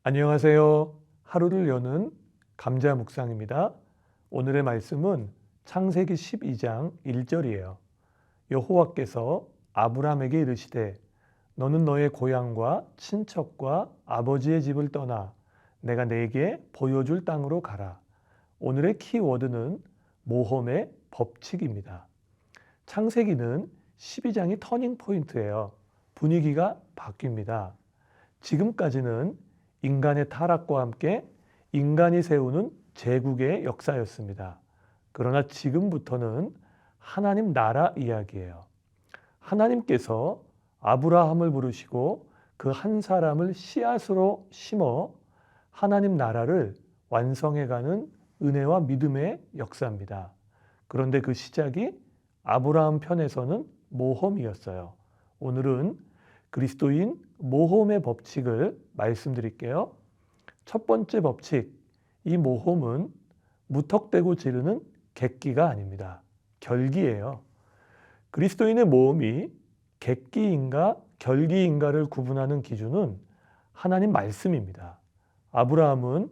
안녕하세요. 하루를 여는 감자 묵상입니다. 오늘의 말씀은 창세기 12장 1절이에요. 여호와께서 아브라함에게 이르시되 너는 너의 고향과 친척과 아버지의 집을 떠나 내가 네게 보여줄 땅으로 가라. 오늘의 키워드는 모험의 법칙입니다. 창세기는 12장이 터닝 포인트예요. 분위기가 바뀝니다. 지금까지는 인간의 타락과 함께 인간이 세우는 제국의 역사였습니다. 그러나 지금부터는 하나님 나라 이야기예요. 하나님께서 아브라함을 부르시고 그 한 사람을 씨앗으로 심어 하나님 나라를 완성해가는 은혜와 믿음의 역사입니다. 그런데 그 시작이 아브라함 편에서는 모험이었어요. 오늘은 그리스도인 모험의 법칙을 말씀드릴게요. 첫 번째 법칙, 이 모험은 무턱대고 지르는 객기가 아닙니다. 결기예요. 그리스도인의 모험이 객기인가 결기인가를 구분하는 기준은 하나님 말씀입니다. 아브라함은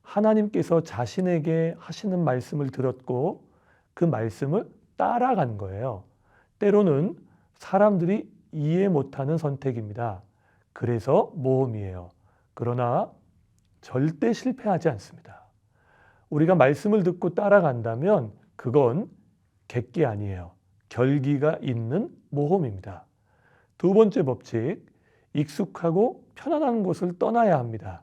하나님께서 자신에게 하시는 말씀을 들었고 그 말씀을 따라간 거예요. 때로는 사람들이 이해 못하는 선택입니다. 그래서 모험이에요. 그러나 절대 실패하지 않습니다. 우리가 말씀을 듣고 따라간다면 그건 객기 아니에요. 결기가 있는 모험입니다. 두 번째 법칙, 익숙하고 편안한 곳을 떠나야 합니다.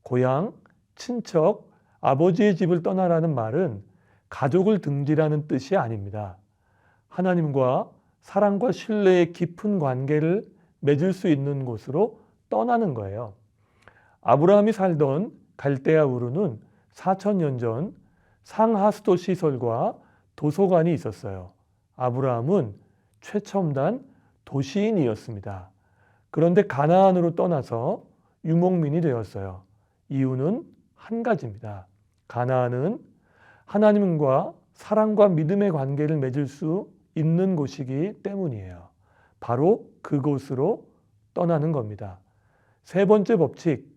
고향, 친척, 아버지의 집을 떠나라는 말은 가족을 등지라는 뜻이 아닙니다. 하나님과 사랑과 신뢰의 깊은 관계를 맺을 수 있는 곳으로 떠나는 거예요. 아브라함이 살던 갈대아 우르는 4000년 전 상하수도 시설과 도서관이 있었어요. 아브라함은 최첨단 도시인이었습니다. 그런데 가나안으로 떠나서 유목민이 되었어요. 이유는 한 가지입니다. 가나안은 하나님과 사랑과 믿음의 관계를 맺을 수 있는 곳이기 때문이에요. 바로 그곳으로 떠나는 겁니다. 세 번째 법칙,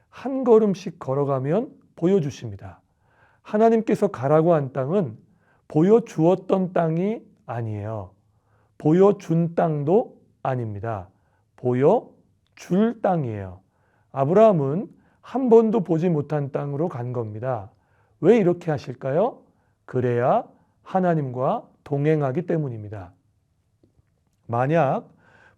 한 걸음씩 걸어가면 보여주십니다. 하나님께서 가라고 한 땅은 보여주었던 땅이 아니에요. 보여준 땅도 아닙니다. 보여줄 땅이에요. 아브라함은 한 번도 보지 못한 땅으로 간 겁니다. 왜 이렇게 하실까요? 그래야 하나님과 동행하기 때문입니다. 만약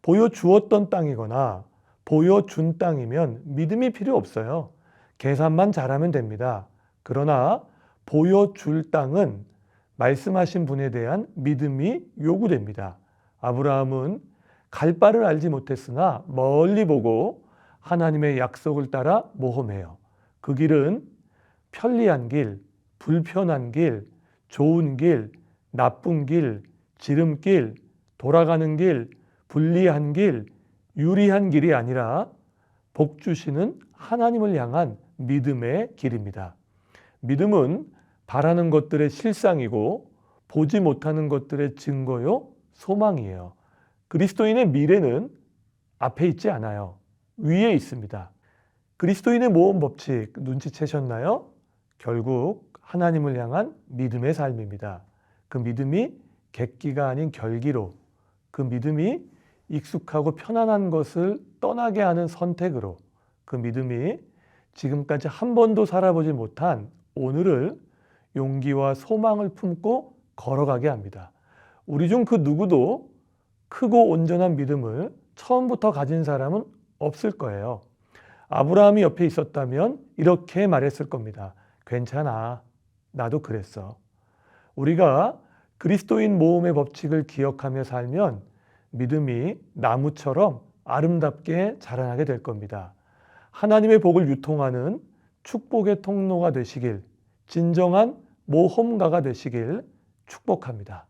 보여주었던 땅이거나 보여준 땅이면 믿음이 필요 없어요. 계산만 잘하면 됩니다. 그러나 보여줄 땅은 말씀하신 분에 대한 믿음이 요구됩니다. 아브라함은 갈 바를 알지 못했으나 멀리 보고 하나님의 약속을 따라 모험해요. 그 길은 편리한 길, 불편한 길, 좋은 길, 나쁜 길, 지름길, 돌아가는 길, 불리한 길, 유리한 길이 아니라 복 주시는 하나님을 향한 믿음의 길입니다. 믿음은 바라는 것들의 실상이고 보지 못하는 것들의 증거요, 소망이에요. 그리스도인의 미래는 앞에 있지 않아요. 위에 있습니다. 그리스도인의 모험 법칙 눈치채셨나요? 결국 하나님을 향한 믿음의 삶입니다. 그 믿음이 객기가 아닌 결기로, 그 믿음이 익숙하고 편안한 것을 떠나게 하는 선택으로, 그 믿음이 지금까지 한 번도 살아보지 못한 오늘을 용기와 소망을 품고 걸어가게 합니다. 우리 중 그 누구도 크고 온전한 믿음을 처음부터 가진 사람은 없을 거예요. 아브라함이 옆에 있었다면 이렇게 말했을 겁니다. 괜찮아. 나도 그랬어. 우리가 그리스도인 모험의 법칙을 기억하며 살면 믿음이 나무처럼 아름답게 자라나게 될 겁니다. 하나님의 복을 유통하는 축복의 통로가 되시길, 진정한 모험가가 되시길 축복합니다.